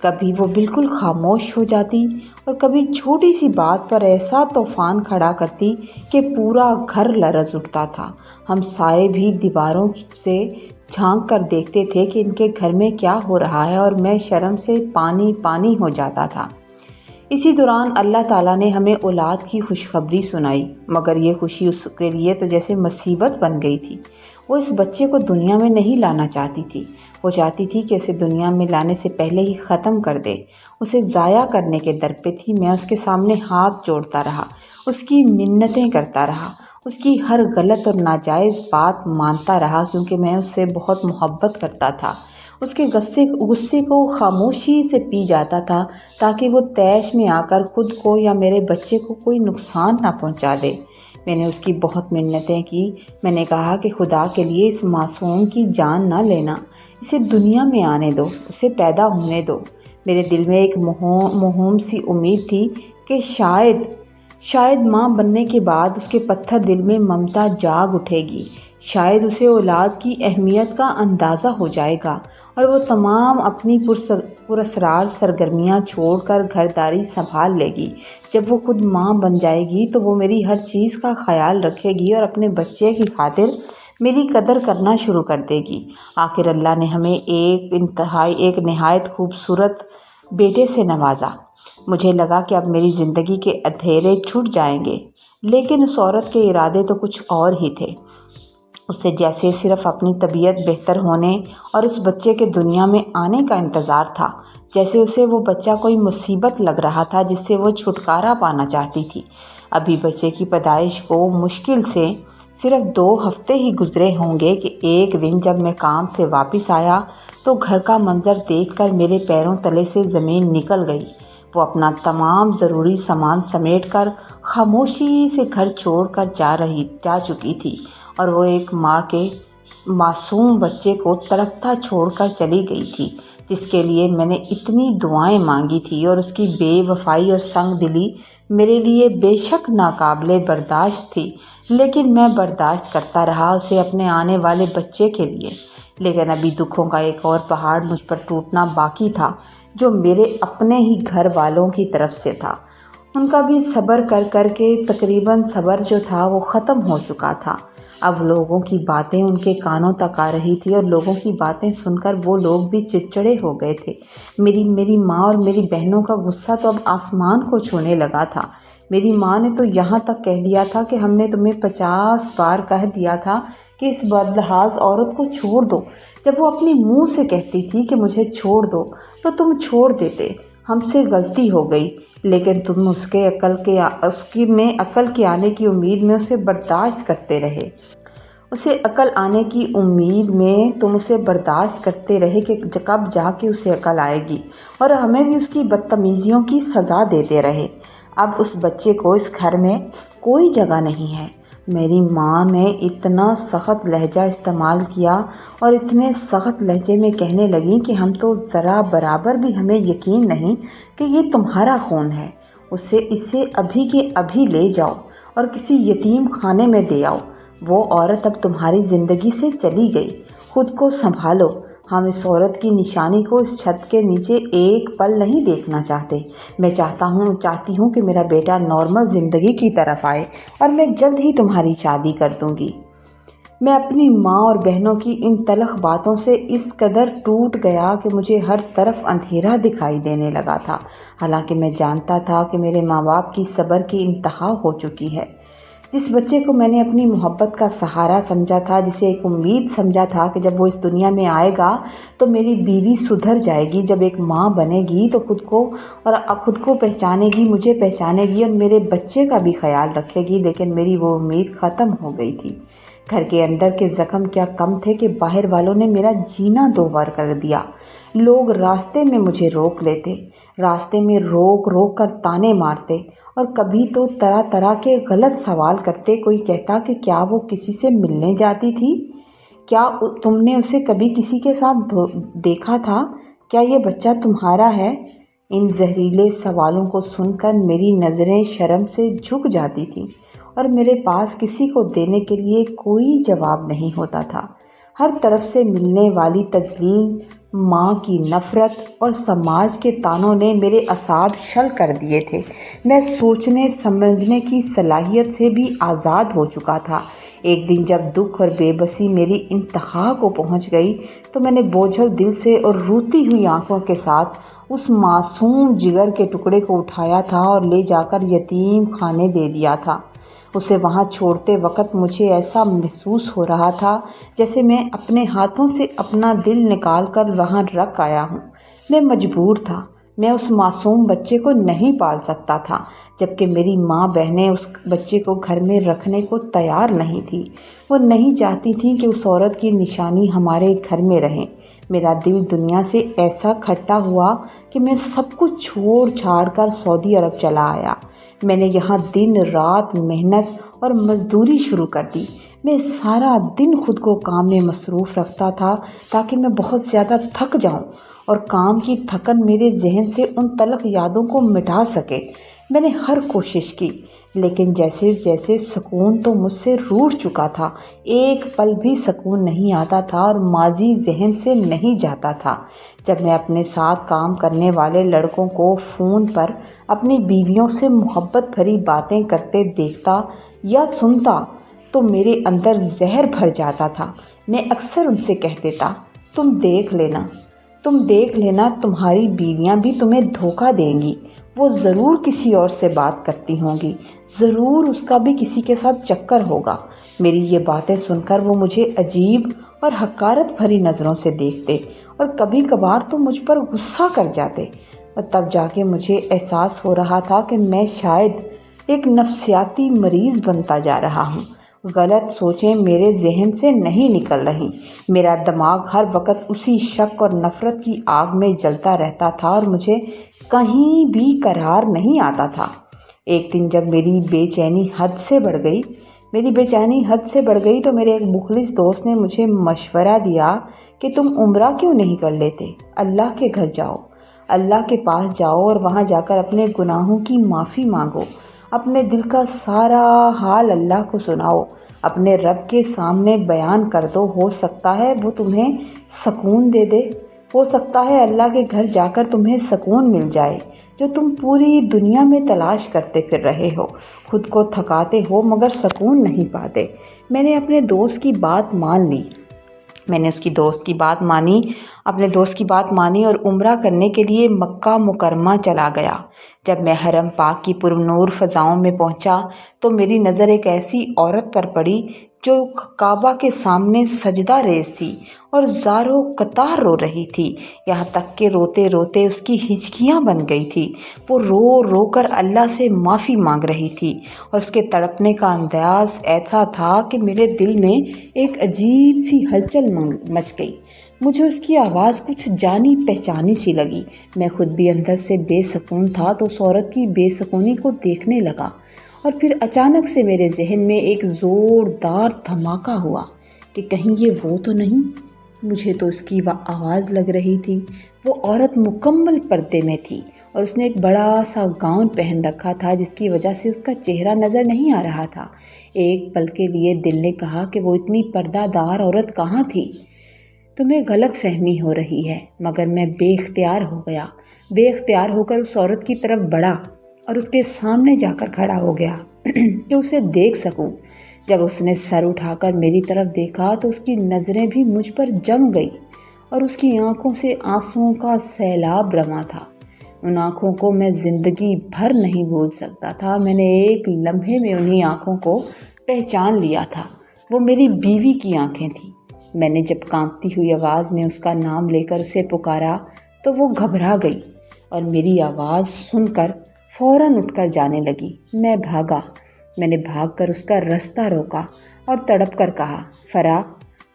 کبھی وہ بالکل خاموش ہو جاتی اور کبھی چھوٹی سی بات پر ایسا طوفان کھڑا کرتی کہ پورا گھر لرز اٹھتا تھا۔ ہم سائے بھی دیواروں سے جھانک کر دیکھتے تھے کہ ان کے گھر میں کیا ہو رہا ہے، اور میں شرم سے پانی پانی ہو جاتا تھا۔ اسی دوران اللہ تعالیٰ نے ہمیں اولاد کی خوشخبری سنائی، مگر یہ خوشی اس کے لیے تو جیسے مصیبت بن گئی تھی۔ وہ اس بچے کو دنیا میں نہیں لانا چاہتی تھی، وہ چاہتی تھی کہ اسے دنیا میں لانے سے پہلے ہی ختم کر دے۔ اسے ضائع کرنے کے در پہ تھی۔ میں اس کے سامنے ہاتھ جوڑتا رہا، اس کی منتیں کرتا رہا، اس کی ہر غلط اور ناجائز بات مانتا رہا، کیونکہ میں اس سے بہت محبت کرتا تھا۔ اس کے غصے کو خاموشی سے پی جاتا تھا تاکہ وہ طیش میں آ کر خود کو یا میرے بچے کو کوئی نقصان نہ پہنچا دے۔ میں نے اس کی بہت منتیں کی۔ میں نے کہا کہ خدا کے لیے اس معصوم کی جان نہ لینا، اسے دنیا میں آنے دو، اسے پیدا ہونے دو۔ میرے دل میں ایک موہوم سی امید تھی کہ شاید ماں بننے کے بعد اس کے پتھر دل میں ممتا جاگ اٹھے گی، شاید اسے اولاد کی اہمیت کا اندازہ ہو جائے گا، اور وہ تمام اپنی پراسرار سرگرمیاں چھوڑ کر گھرداری سنبھال لے گی۔ جب وہ خود ماں بن جائے گی تو وہ میری ہر چیز کا خیال رکھے گی اور اپنے بچے کی خاطر میری قدر کرنا شروع کر دے گی۔ آخر اللہ نے ہمیں ایک نہایت خوبصورت بیٹے سے نوازا۔ مجھے لگا کہ اب میری زندگی کے اندھیرے چھٹ جائیں گے، لیکن اس عورت کے ارادے تو کچھ اور ہی تھے۔ اسے جیسے صرف اپنی طبیعت بہتر ہونے اور اس بچے کے دنیا میں آنے کا انتظار تھا، جیسے اسے وہ بچہ کوئی مصیبت لگ رہا تھا جس سے وہ چھٹکارا پانا چاہتی تھی۔ ابھی بچے کی پیدائش کو مشکل سے صرف 2 ہفتے ہی گزرے ہوں گے کہ ایک دن جب میں کام سے واپس آیا تو گھر کا منظر دیکھ کر میرے پیروں تلے سے زمین نکل گئی۔ وہ اپنا تمام ضروری سامان سمیٹ کر خاموشی سے گھر چھوڑ کر جا چکی تھی، اور وہ ایک ماں کے معصوم بچے کو تڑپتا چھوڑ کر چلی گئی تھی، جس کے لیے میں نے اتنی دعائیں مانگی تھی۔ اور اس کی بے وفائی اور سنگ دلی میرے لیے بے شک ناقابل برداشت تھی، لیکن میں برداشت کرتا رہا، اسے اپنے آنے والے بچے کے لیے۔ لیکن ابھی دکھوں کا ایک اور پہاڑ مجھ پر ٹوٹنا باقی تھا، جو میرے اپنے ہی گھر والوں کی طرف سے تھا۔ ان کا بھی صبر کر کے تقریباً صبر جو تھا وہ ختم ہو چکا تھا۔ اب لوگوں کی باتیں ان کے کانوں تک آ رہی تھی، اور لوگوں کی باتیں سن کر وہ لوگ بھی چڑچڑے ہو گئے تھے۔ میری ماں اور میری بہنوں کا غصہ تو اب آسمان کو چھونے لگا تھا۔ میری ماں نے تو یہاں تک کہہ دیا تھا کہ ہم نے تمہیں 50 بار کہہ دیا تھا کہ اس بدلحاظ عورت کو چھوڑ دو۔ جب وہ اپنی منہ سے کہتی تھی کہ مجھے چھوڑ دو تو تم چھوڑ دیتے۔ ہم سے غلطی ہو گئی، لیکن تم اس میں عقل کے آنے کی امید میں اسے برداشت کرتے رہے۔ عقل آنے کی امید میں تم اسے برداشت کرتے رہے کہ کب جا کے اسے عقل آئے گی، اور ہمیں بھی اس کی بدتمیزیوں کی سزا دیتے رہے۔ اب اس بچے کو اس گھر میں کوئی جگہ نہیں ہے۔ میری ماں نے اتنا سخت لہجہ استعمال کیا اور اتنے سخت لہجے میں کہنے لگی کہ ہم تو ذرا برابر بھی ہمیں یقین نہیں کہ یہ تمہارا خون ہے۔ اسے ابھی کے ابھی لے جاؤ اور کسی یتیم خانے میں دے آؤ۔ وہ عورت اب تمہاری زندگی سے چلی گئی، خود کو سنبھالو۔ ہم اس عورت کی نشانی کو اس چھت کے نیچے ایک پل نہیں دیکھنا چاہتے۔ میں چاہتی ہوں کہ میرا بیٹا نارمل زندگی کی طرف آئے، اور میں جلد ہی تمہاری شادی کر دوں گی۔ میں اپنی ماں اور بہنوں کی ان تلخ باتوں سے اس قدر ٹوٹ گیا کہ مجھے ہر طرف اندھیرا دکھائی دینے لگا تھا، حالانکہ میں جانتا تھا کہ میرے ماں باپ کی صبر کی انتہا ہو چکی ہے۔ جس بچے کو میں نے اپنی محبت کا سہارا سمجھا تھا، جسے ایک امید سمجھا تھا کہ جب وہ اس دنیا میں آئے گا تو میری بیوی سدھر جائے گی، جب ایک ماں بنے گی تو خود کو پہچانے گی، مجھے پہچانے گی اور میرے بچے کا بھی خیال رکھے گی، لیکن میری وہ امید ختم ہو گئی تھی۔ گھر کے اندر کے زخم کیا کم تھے کہ باہر والوں نے میرا جینا دوبار کر دیا۔ لوگ راستے میں مجھے روک لیتے، راستے میں روک کر تانے مارتے، اور کبھی تو طرح طرح کے غلط سوال کرتے۔ کوئی کہتا کہ کیا وہ کسی سے ملنے جاتی تھی؟ کیا تم نے اسے کبھی کسی کے ساتھ دیکھا تھا؟ کیا یہ بچہ تمہارا ہے؟ ان زہریلے سوالوں کو سن کر میری نظریں شرم سے جھک جاتی تھیں، اور میرے پاس کسی کو دینے کے لیے کوئی جواب نہیں ہوتا تھا۔ ہر طرف سے ملنے والی تذلیل، ماں کی نفرت اور سماج کے طعنوں نے میرے اعصاب شل کر دیے تھے۔ میں سوچنے سمجھنے کی صلاحیت سے بھی آزاد ہو چکا تھا۔ ایک دن جب دکھ اور بے بسی میری انتہا کو پہنچ گئی تو میں نے بوجھل دل سے اور روتی ہوئی آنکھوں کے ساتھ اس معصوم جگر کے ٹکڑے کو اٹھایا تھا اور لے جا کر یتیم خانے دے دیا تھا۔ اسے وہاں چھوڑتے وقت مجھے ایسا محسوس ہو رہا تھا جیسے میں اپنے ہاتھوں سے اپنا دل نکال کر وہاں رکھ آیا ہوں۔ میں مجبور تھا، میں اس معصوم بچے کو نہیں پال سکتا تھا، جبکہ میری ماں بہنیں اس بچے کو گھر میں رکھنے کو تیار نہیں تھیں۔ وہ نہیں چاہتی تھیں کہ اس عورت کی نشانی ہمارے گھر میں رہے۔ میرا دل دنیا سے ایسا کھٹا ہوا کہ میں سب کچھ چھوڑ چھاڑ کر سعودی عرب چلا آیا۔ میں نے یہاں دن رات محنت اور مزدوری شروع کر دی۔ میں سارا دن خود کو کام میں مصروف رکھتا تھا تاکہ میں بہت زیادہ تھک جاؤں اور کام کی تھکن میرے ذہن سے ان تلخ یادوں کو مٹا سکے۔ میں نے ہر کوشش کی، لیکن جیسے جیسے سکون تو مجھ سے روٹھ چکا تھا، ایک پل بھی سکون نہیں آتا تھا اور ماضی ذہن سے نہیں جاتا تھا۔ جب میں اپنے ساتھ کام کرنے والے لڑکوں کو فون پر اپنی بیویوں سے محبت بھری باتیں کرتے دیکھتا یا سنتا تو میرے اندر زہر بھر جاتا تھا۔ میں اکثر ان سے کہہ دیتا، تم دیکھ لینا تمہاری بیویاں بھی تمہیں دھوکہ دیں گی، وہ ضرور کسی اور سے بات کرتی ہوں گی، ضرور اس کا بھی کسی کے ساتھ چکر ہوگا۔ میری یہ باتیں سن کر وہ مجھے عجیب اور حقارت بھری نظروں سے دیکھتے اور کبھی کبھار تو مجھ پر غصہ کر جاتے، اور تب جا کے مجھے احساس ہو رہا تھا کہ میں شاید ایک نفسیاتی مریض بنتا جا رہا ہوں۔ غلط سوچیں میرے ذہن سے نہیں نکل رہی، میرا دماغ ہر وقت اسی شک اور نفرت کی آگ میں جلتا رہتا تھا اور مجھے کہیں بھی قرار نہیں آتا تھا۔ ایک دن جب میری بے چینی حد سے بڑھ گئی تو میرے ایک مخلص دوست نے مجھے مشورہ دیا کہ تم عمرہ کیوں نہیں کر لیتے؟ اللہ کے گھر جاؤ، اللہ کے پاس جاؤ اور وہاں جا کر اپنے گناہوں کی معافی مانگو، اپنے دل کا سارا حال اللہ کو سناؤ، اپنے رب کے سامنے بیان کر دو، ہو سکتا ہے وہ تمہیں سکون دے دے، ہو سکتا ہے اللہ کے گھر جا کر تمہیں سکون مل جائے جو تم پوری دنیا میں تلاش کرتے پھر رہے ہو، خود کو تھکاتے ہو مگر سکون نہیں پاتے۔ میں نے اپنے دوست کی بات مان لی، اپنے دوست کی بات مانی اور عمرہ کرنے کے لیے مکہ مکرمہ چلا گیا۔ جب میں حرم پاک کی پرنور فضاؤں میں پہنچا تو میری نظر ایک ایسی عورت پر پڑی جو کعبہ کے سامنے سجدہ ریز تھی اور زاروں قطار رو رہی تھی، یہاں تک کہ روتے روتے اس کی ہچکیاں بن گئی تھی۔ وہ رو رو کر اللہ سے معافی مانگ رہی تھی اور اس کے تڑپنے کا انداز ایسا تھا کہ میرے دل میں ایک عجیب سی ہلچل مچ گئی۔ مجھے اس کی آواز کچھ جانی پہچانی سی لگی۔ میں خود بھی اندر سے بے سکون تھا تو اس عورت کی بے سکونی کو دیکھنے لگا، اور پھر اچانک سے میرے ذہن میں ایک زوردار دھماکہ ہوا کہ کہیں یہ وہ تو نہیں؟ مجھے تو اس کی آواز لگ رہی تھی۔ وہ عورت مکمل پردے میں تھی اور اس نے ایک بڑا سا گاؤن پہن رکھا تھا جس کی وجہ سے اس کا چہرہ نظر نہیں آ رہا تھا۔ ایک پل کے لیے دل نے کہا کہ وہ اتنی پردہ دار عورت کہاں تھی؟ تمہیں غلط فہمی ہو رہی ہے، مگر میں بے اختیار ہو کر اس عورت کی طرف بڑھا اور اس کے سامنے جا کر کھڑا ہو گیا کہ اسے دیکھ سکوں۔ جب اس نے سر اٹھا کر میری طرف دیکھا تو اس کی نظریں بھی مجھ پر جم گئی اور اس کی آنکھوں سے آنسوؤں کا سیلاب رواں تھا۔ ان آنکھوں کو میں زندگی بھر نہیں بھول سکتا تھا۔ میں نے ایک لمحے میں انہی آنکھوں کو پہچان لیا تھا، وہ میری بیوی کی آنکھیں تھیں۔ میں نے جب کانپتی ہوئی آواز میں اس کا نام لے کر اسے پکارا تو وہ گھبرا گئی اور میری آواز سن کر فوراً اٹھ کر جانے لگی۔ میں نے بھاگ کر اس کا رستہ روکا اور تڑپ کر کہا، فرا،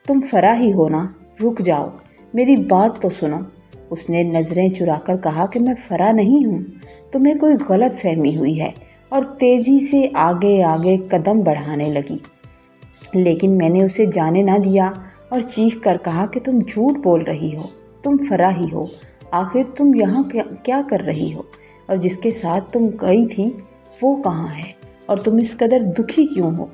تم فرا ہی ہو نا؟ رک جاؤ، میری بات تو سنو۔ اس نے نظریں چرا کر کہا کہ میں فرا نہیں ہوں، تمہیں کوئی غلط فہمی ہوئی ہے، اور تیزی سے آگے قدم بڑھانے لگی۔ لیکن میں نے اسے جانے نہ دیا اور چیخ کر کہا کہ تم جھوٹ بول رہی ہو، تم فرا ہی ہو، آخر تم یہاں کیا کر رہی ہو، اور جس کے ساتھ تم گئی تھی وہ کہاں ہے، اور تم اس قدر دکھی کیوں ہو؟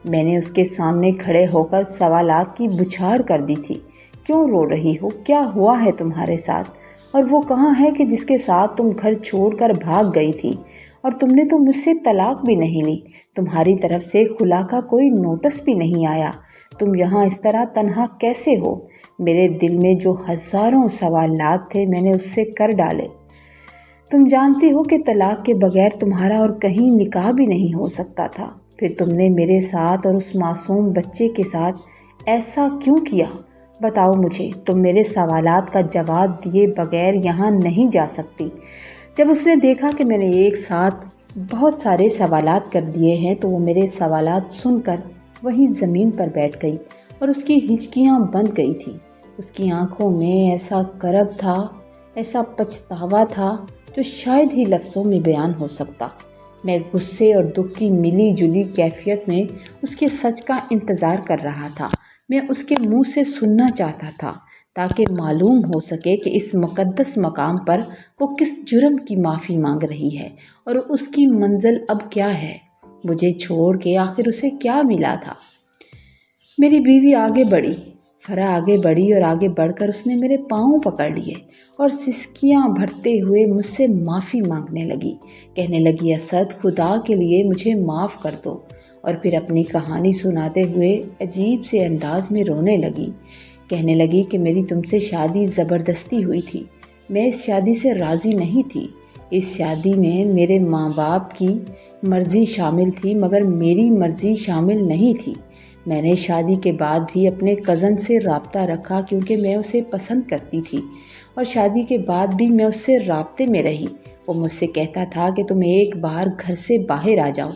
میں نے اس کے سامنے کھڑے ہو کر سوالات کی بچھاڑ کر دی تھی۔ کیوں رو رہی ہو؟ کیا ہوا ہے تمہارے ساتھ؟ اور وہ کہاں ہے کہ جس کے ساتھ تم گھر چھوڑ کر بھاگ گئی تھی؟ اور تم نے تو مجھ سے طلاق بھی نہیں لی، تمہاری طرف سے خلا کا کوئی نوٹس بھی نہیں آیا، تم یہاں اس طرح تنہا کیسے ہو؟ میرے دل میں جو ہزاروں سوالات تھے میں نے اس سے کر ڈالے۔ تم جانتی ہو کہ طلاق کے بغیر تمہارا اور کہیں نکاح بھی نہیں ہو سکتا تھا، پھر تم نے میرے ساتھ اور اس معصوم بچے کے ساتھ ایسا کیوں کیا؟ بتاؤ مجھے، تم میرے سوالات کا جواب دیے بغیر یہاں نہیں جا سکتی۔ جب اس نے دیکھا کہ میں نے ایک ساتھ بہت سارے سوالات کر دیے ہیں تو وہ میرے سوالات سن کر وہیں زمین پر بیٹھ گئی اور اس کی ہچکیاں بند گئی تھی۔ اس کی آنکھوں میں ایسا کرب تھا، ایسا پچھتاوا تھا جو شاید ہی لفظوں میں بیان ہو سکتا۔ میں غصے اور دکھ کی ملی جلی کیفیت میں اس کے سچ کا انتظار کر رہا تھا۔ میں اس کے منہ سے سننا چاہتا تھا تاکہ معلوم ہو سکے کہ اس مقدس مقام پر وہ کس جرم کی معافی مانگ رہی ہے اور اس کی منزل اب کیا ہے۔ مجھے چھوڑ کے آخر اسے کیا ملا تھا؟ میری بیوی آگے بڑھی، فرح آگے بڑھی اور آگے بڑھ کر اس نے میرے پاؤں پکڑ لیے اور سسکیاں بھرتے ہوئے مجھ سے معافی مانگنے لگی۔ کہنے لگی، اسد، خدا کے لیے مجھے معاف کر دو، اور پھر اپنی کہانی سناتے ہوئے عجیب سے انداز میں رونے لگی۔ کہنے لگی کہ میری تم سے شادی زبردستی ہوئی تھی، میں اس شادی سے راضی نہیں تھی، اس شادی میں میرے ماں باپ کی مرضی شامل تھی مگر میری مرضی شامل نہیں تھی۔ میں نے شادی کے بعد بھی اپنے کزن سے رابطہ رکھا کیونکہ میں اسے پسند کرتی تھی، اور شادی کے بعد بھی میں اس سے رابطے میں رہی۔ وہ مجھ سے کہتا تھا کہ تم ایک بار گھر سے باہر آ جاؤ،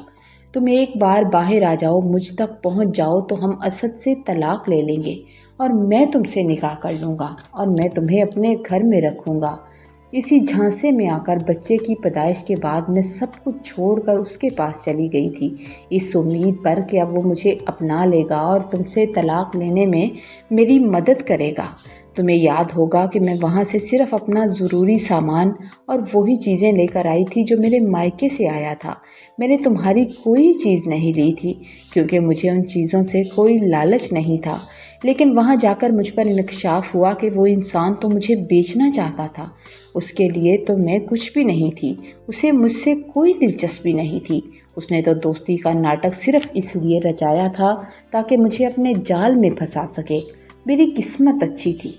تم ایک بار باہر آ جاؤ، مجھ تک پہنچ جاؤ تو ہم اسد سے طلاق لے لیں گے اور میں تم سے نکاح کر لوں گا اور میں تمہیں اپنے گھر میں رکھوں گا۔ اسی جھانسے میں آ کر بچے کی پیدائش کے بعد میں سب کچھ چھوڑ کر اس کے پاس چلی گئی تھی، اس امید پر کہ اب وہ مجھے اپنا لے گا اور تم سے طلاق لینے میں میری مدد کرے گا۔ تمہیں یاد ہوگا کہ میں وہاں سے صرف اپنا ضروری سامان اور وہی چیزیں لے کر آئی تھی جو میرے مائکے سے آیا تھا۔ میں نے تمہاری کوئی چیز نہیں لی تھی کیونکہ مجھے ان چیزوں سے کوئی لالچ نہیں تھا، لیکن وہاں جا کر مجھ پر انکشاف ہوا کہ وہ انسان تو مجھے بیچنا چاہتا تھا، اس کے لیے تو میں کچھ بھی نہیں تھی، اسے مجھ سے کوئی دلچسپی نہیں تھی۔ اس نے تو دوستی کا ناٹک صرف اس لیے رچایا تھا تاکہ مجھے اپنے جال میں پھنسا سکے۔ میری قسمت اچھی تھی،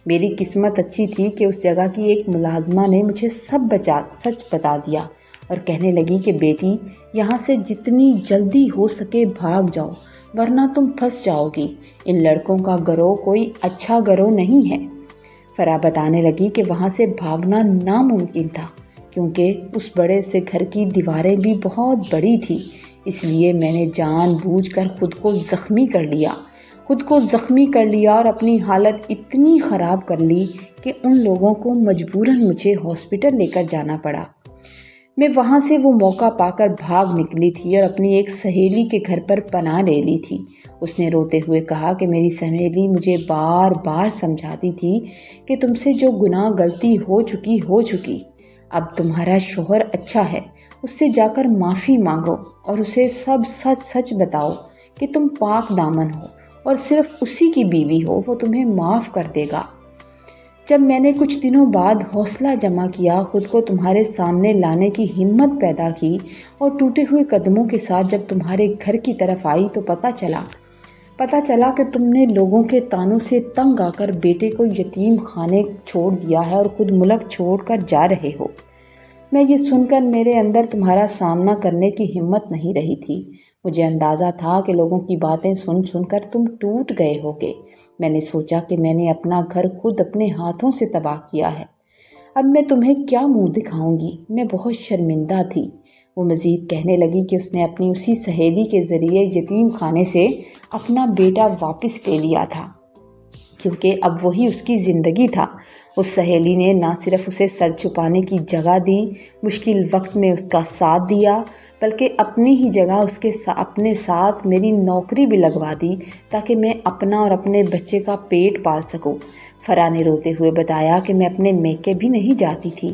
میری قسمت اچھی تھی کہ اس جگہ کی ایک ملازمہ نے مجھے سچ بتا دیا اور کہنے لگی کہ بیٹی، یہاں سے جتنی جلدی ہو سکے بھاگ جاؤ ورنہ تم پھنس جاؤ گی، ان لڑکوں کا گروہ کوئی اچھا گروہ نہیں ہے۔ فرح بتانے لگی کہ وہاں سے بھاگنا ناممکن تھا کیونکہ اس بڑے سے گھر کی دیواریں بھی بہت بڑی تھی، اس لیے میں نے جان بوجھ کر خود کو زخمی کر لیا اور اپنی حالت اتنی خراب کر لی کہ ان لوگوں کو مجبوراً مجھے ہاسپٹل لے کر جانا پڑا۔ میں وہاں سے وہ موقع پا کر بھاگ نکلی تھی اور اپنی ایک سہیلی کے گھر پر پناہ لے لی تھی۔ اس نے روتے ہوئے کہا کہ میری سہیلی مجھے بار بار سمجھاتی تھی کہ تم سے جو گناہ غلطی ہو چکی، اب تمہارا شوہر اچھا ہے، اس سے جا کر معافی مانگو اور اسے سب سچ بتاؤ کہ تم پاک دامن ہو اور صرف اسی کی بیوی ہو، وہ تمہیں معاف کر دے گا۔ جب میں نے کچھ دنوں بعد حوصلہ جمع کیا، خود کو تمہارے سامنے لانے کی ہمت پیدا کی اور ٹوٹے ہوئے قدموں کے ساتھ جب تمہارے گھر کی طرف آئی تو پتہ چلا کہ تم نے لوگوں کے طعنوں سے تنگ آ کر بیٹے کو یتیم خانے چھوڑ دیا ہے اور خود ملک چھوڑ کر جا رہے ہو۔ میں یہ سن کر میرے اندر تمہارا سامنا کرنے کی ہمت نہیں رہی تھی۔ مجھے اندازہ تھا کہ لوگوں کی باتیں سن کر تم ٹوٹ گئے ہوگے۔ میں نے سوچا کہ میں نے اپنا گھر خود اپنے ہاتھوں سے تباہ کیا ہے، اب میں تمہیں کیا منہ دکھاؤں گی، میں بہت شرمندہ تھی۔ وہ مزید کہنے لگی کہ اس نے اپنی اسی سہیلی کے ذریعے یتیم خانے سے اپنا بیٹا واپس لے لیا تھا کیونکہ اب وہی اس کی زندگی تھا۔ اس سہیلی نے نہ صرف اسے سر چھپانے کی جگہ دی، مشکل وقت میں اس کا ساتھ دیا، بلکہ اپنی ہی جگہ اپنے ساتھ میری نوکری بھی لگوا دی تاکہ میں اپنا اور اپنے بچے کا پیٹ پال سکوں۔ فرح نے روتے ہوئے بتایا کہ میں اپنے میکے بھی نہیں جاتی تھی